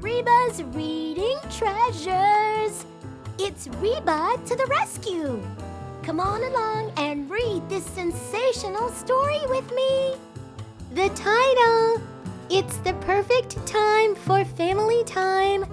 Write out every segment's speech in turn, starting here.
Reba's Reading Treasures! It's Reba to the rescue! Come on along and read this sensational story with me. The title, It's the Perfect Time for Family Time.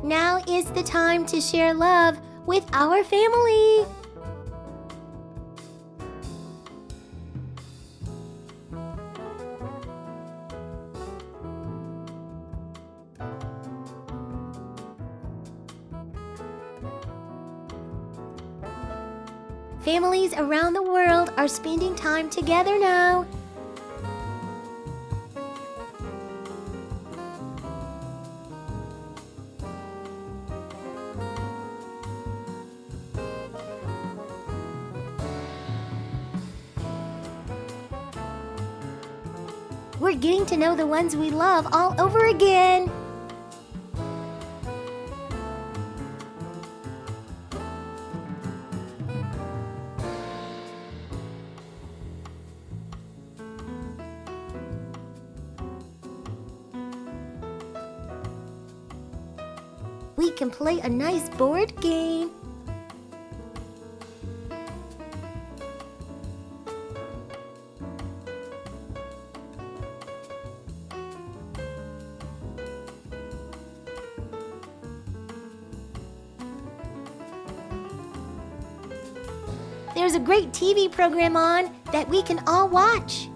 Now is the time to share love with our family. Families around the world are spending time together now. We're getting to know the ones we love all over again. We can play a nice board game. There's a great TV program on that we can all watch.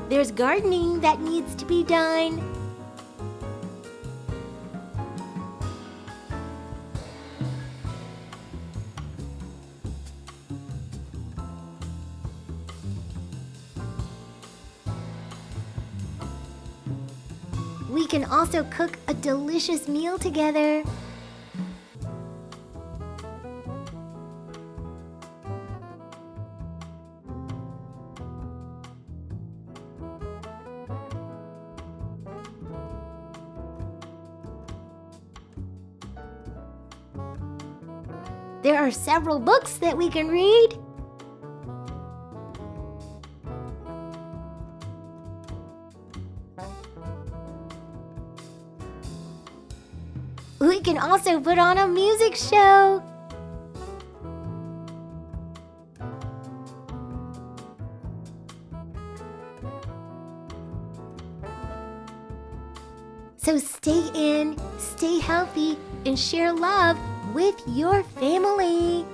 There's gardening that needs to be done. We can also cook a delicious meal together. There are several books that we can read. We can also put on a music show. So stay in, stay healthy, and share love with your family.